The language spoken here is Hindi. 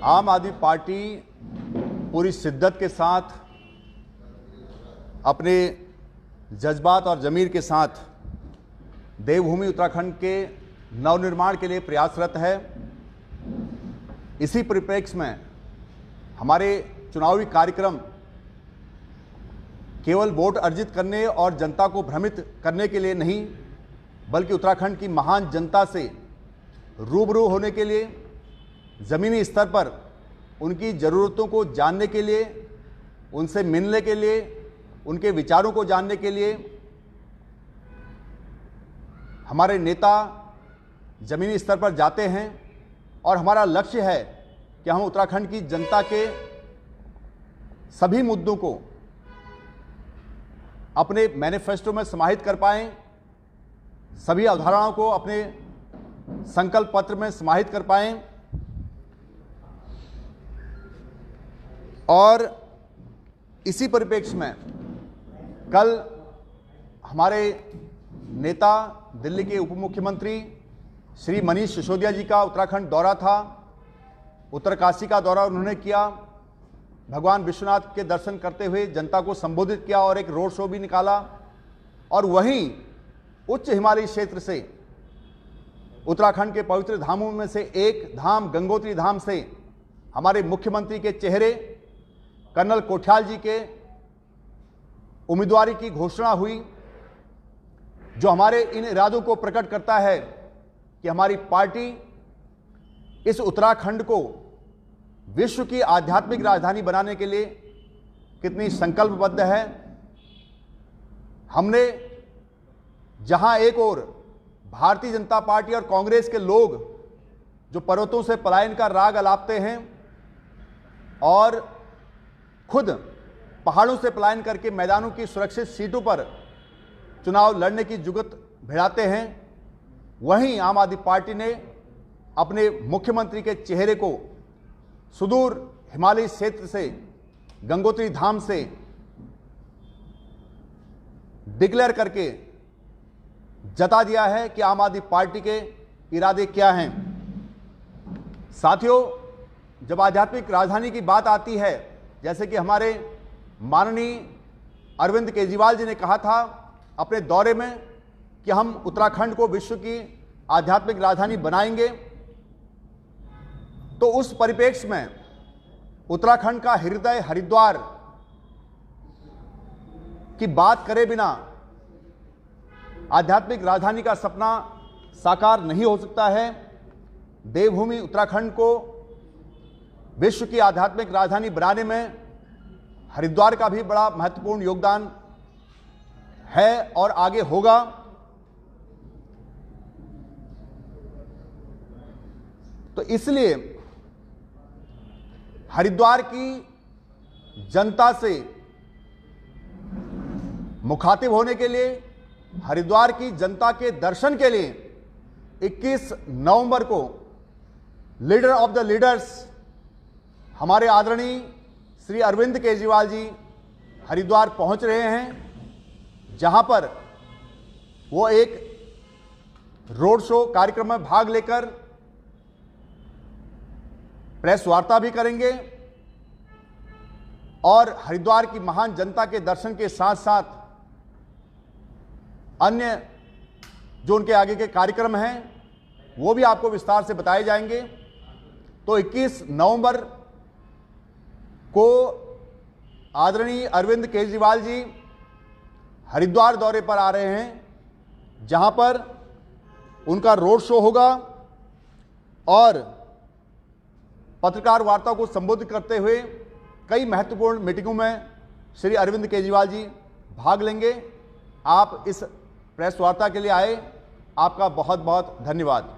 आम आदमी पार्टी पूरी शिद्दत के साथ, अपने जज्बात और ज़मीर के साथ देवभूमि उत्तराखंड के नवनिर्माण के लिए प्रयासरत है। इसी परिप्रेक्ष्य में हमारे चुनावी कार्यक्रम केवल वोट अर्जित करने और जनता को भ्रमित करने के लिए नहीं, बल्कि उत्तराखंड की महान जनता से रूबरू होने के लिए, ज़मीनी स्तर पर उनकी ज़रूरतों को जानने के लिए, उनसे मिलने के लिए, उनके विचारों को जानने के लिए हमारे नेता ज़मीनी स्तर पर जाते हैं। और हमारा लक्ष्य है कि हम उत्तराखंड की जनता के सभी मुद्दों को अपने मैनिफेस्टो में समाहित कर पाएं, सभी अवधारणाओं को अपने संकल्प पत्र में समाहित कर पाएं। और इसी परिप्रेक्ष्य में कल हमारे नेता दिल्ली के उप मुख्यमंत्री श्री मनीष सिसोदिया जी का उत्तराखंड दौरा था। उत्तरकाशी का दौरा उन्होंने किया, भगवान विश्वनाथ के दर्शन करते हुए जनता को संबोधित किया और एक रोड शो भी निकाला। और वहीं उच्च हिमालयी क्षेत्र से, उत्तराखंड के पवित्र धामों में से एक धाम गंगोत्री धाम से हमारे मुख्यमंत्री के चेहरे कर्नल कोठियाल जी के उम्मीदवारी की घोषणा हुई, जो हमारे इन इरादों को प्रकट करता है कि हमारी पार्टी इस उत्तराखंड को विश्व की आध्यात्मिक राजधानी बनाने के लिए कितनी संकल्पबद्ध है। हमने जहां एक ओर भारतीय जनता पार्टी और कांग्रेस के लोग जो पर्वतों से पलायन का राग अलापते हैं और खुद पहाड़ों से पलायन करके मैदानों की सुरक्षित सीटों पर चुनाव लड़ने की जुगत भिड़ाते हैं, वहीं आम आदमी पार्टी ने अपने मुख्यमंत्री के चेहरे को सुदूर हिमालयी क्षेत्र से, गंगोत्री धाम से डिक्लेयर करके जता दिया है कि आम आदमी पार्टी के इरादे क्या हैं। साथियों, जब आध्यात्मिक राजधानी की बात आती है, जैसे कि हमारे माननीय अरविंद केजरीवाल जी ने कहा था अपने दौरे में कि हम उत्तराखंड को विश्व की आध्यात्मिक राजधानी बनाएंगे, तो उस परिप्रेक्ष्य में उत्तराखंड का हृदय हरिद्वार की बात करे बिना आध्यात्मिक राजधानी का सपना साकार नहीं हो सकता है। देवभूमि उत्तराखंड को विश्व की आध्यात्मिक राजधानी बनाने में हरिद्वार का भी बड़ा महत्वपूर्ण योगदान है और आगे होगा। तो इसलिए हरिद्वार की जनता से मुखातिब होने के लिए, हरिद्वार की जनता के दर्शन के लिए 21 नवंबर को लीडर ऑफ द लीडर्स हमारे आदरणीय श्री अरविंद केजरीवाल जी हरिद्वार पहुंच रहे हैं, जहां पर वो एक रोड शो कार्यक्रम में भाग लेकर प्रेस वार्ता भी करेंगे और हरिद्वार की महान जनता के दर्शन के साथ साथ अन्य जो उनके आगे के कार्यक्रम हैं वो भी आपको विस्तार से बताए जाएंगे। तो 21 नवंबर को आदरणीय अरविंद केजरीवाल जी हरिद्वार दौरे पर आ रहे हैं, जहां पर उनका रोड शो होगा और पत्रकार वार्ता को संबोधित करते हुए कई महत्वपूर्ण मीटिंगों में श्री अरविंद केजरीवाल जी भाग लेंगे। आप इस प्रेस वार्ता के लिए आए, आपका बहुत बहुत धन्यवाद।